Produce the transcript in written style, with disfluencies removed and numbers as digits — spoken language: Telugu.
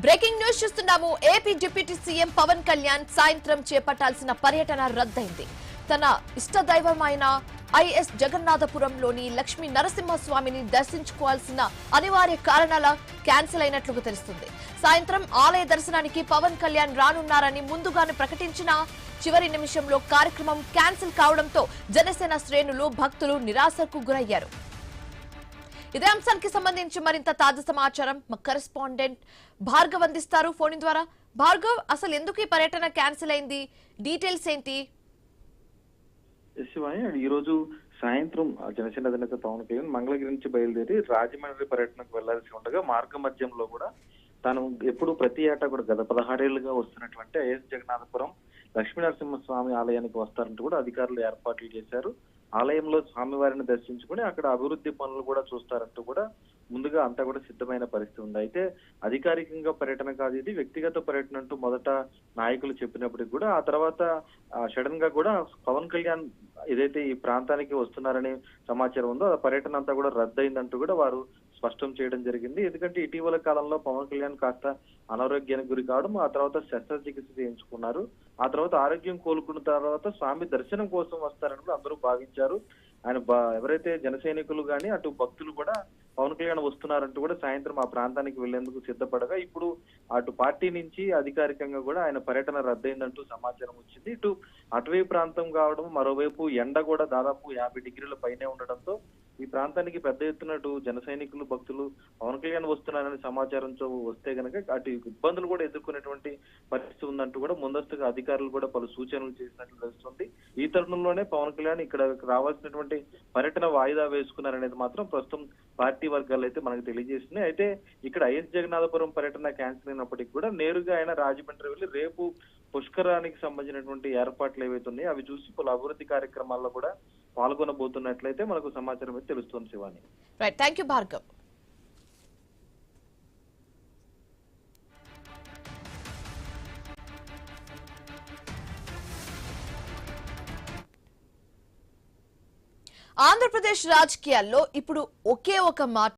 బ్రేకింగ్ న్యూస్ చూస్తున్నాము. AP deputy CM Pawan Kalyan సాయంత్రం చేపట్టాల్సిన పర్యటన రద్దయింది. తన ఇష్టదైవమైన ఐఎస్ జగన్నాథపురంలోని లక్ష్మీ నరసింహస్వామిని దర్శించుకోవాల్సిన అనివార్య కారణాల క్యాన్సిల్ అయినట్లు తెలుస్తుంది. సాయంత్రం ఆలయ దర్శనానికి పవన్ కళ్యాణ్ రానున్నారని ముందుగానే ప్రకటించిన చివరి నిమిషంలో కార్యక్రమం క్యాన్సిల్ కావడంతో జనసేన శ్రేణులు భక్తులు నిరాశకు గురయ్యారు. ఇదే అంశానికి సంబంధించి మరింత తాజా సమాచారం మా కరెస్పాండెంట్ భార్గవ్ అందిస్తారు ఫోన్ ద్వారా. భార్గవ్, అసలు ఎందుకు ఈ పర్యటన క్యాన్సిల్ అయింది, డీటెయిల్స్ ఏంటి? ఈ రోజు సాయంత్రం జనసేన అధినేత పవన్ కళ్యాణ్ మంగళగిరి నుంచి బయలుదేరి రాజమండ్రి పర్యటనకు వెళ్లాల్సి ఉండగా మార్గ మధ్యంలో కూడా తాను ఎప్పుడు ప్రతి ఏటా కూడా గత 16 ఏళ్లుగా వస్తున్నటువంటి ఐఎస్ జగన్నాథపురం లక్ష్మీనరసింహస్వామి ఆలయానికి వస్తారంటూ కూడా అధికారులు ఏర్పాట్లు చేశారు. ఆలయంలో స్వామివారిని దర్శించుకుని అక్కడ అభివృద్ధి పనులు కూడా చూస్తారంటూ కూడా ముందుగా అంతా కూడా సిద్ధమైన పరిస్థితి ఉంది. అయితే అధికారికంగా పర్యటన కాదు, ఇది వ్యక్తిగత పర్యటన అంటూ మొదట నాయకులు చెప్పినప్పటికీ కూడా ఆ తర్వాత సడన్ గా కూడా పవన్ కళ్యాణ్ ఏదైతే ఈ ప్రాంతానికి వస్తున్నారనే సమాచారం ఉందో ఆ పర్యటన అంతా కూడా రద్దయిందంటూ కూడా వారు స్పష్టం చేయడం జరిగింది. ఎందుకంటే ఇటీవల కాలంలో పవన్ కళ్యాణ్ కాస్త అనారోగ్యానికి గురి కావడం, ఆ తర్వాత శస్త్రచికిత్స చేయించుకున్నారు. ఆ తర్వాత ఆరోగ్యం కోలుకున్న తర్వాత స్వామి దర్శనం కోసం వస్తారని కూడా అందరూ భావించారు. ఆయన ఎవరైతే జన సైనికులు గాని అటు భక్తులు కూడా పవన్ కళ్యాణ్ వస్తున్నారంటూ కూడా సాయంత్రం ఆ ప్రాంతానికి వెళ్లేందుకు సిద్ధపడగా ఇప్పుడు అటు పార్టీ నుంచి అధికారికంగా కూడా ఆయన పర్యటన రద్దయిందంటూ సమాచారం వచ్చింది. ఇటు అటవీ ప్రాంతం కావడం, మరోవైపు ఎండ కూడా దాదాపు 50 డిగ్రీల పైనే ఉండడంతో ఈ ప్రాంతానికి పెద్ద ఎత్తున జన సైనికులు భక్తులు పవన్ కళ్యాణ్ వస్తున్నారనే సమాచారంతో వస్తే గనక అటు ఇబ్బందులు కూడా ఎదుర్కొనేటువంటి పరిస్థితి ఉందంటూ కూడా ముందస్తుగా అధికారులు కూడా పలు సూచనలు చేసినట్లు తెలుస్తుంది. ఈ తరుణంలోనే పవన్ కళ్యాణ్ ఇక్కడ రావాల్సినటువంటి పర్యటన వాయిదా వేసుకున్నారనేది మాత్రం ప్రస్తుతం పార్టీ వర్గాలు అయితే మనకు తెలియజేసింది. అయితే ఇక్కడ ఐఎస్ జగన్నాథపురం పర్యటన క్యాన్సిల్ అయినప్పటికీ కూడా నేరుగా ఆయన రాజమండ్రి వెళ్లి రేపు పుష్కరానికి సంబంధించినటువంటి ఏర్పాట్లు ఏవైతే ఉన్నాయో అవి చూసి పలు అభివృద్ధి కార్యక్రమాల్లో కూడా పాల్గొనబోతున్నట్లయితే మనకు సమాచారం అయితే తెలుస్తుంది. Shivani, right, thank you Bhargav. Andhra Pradesh రాజకీయాల్లో ఇప్పుడు ఒకే ఒక మాట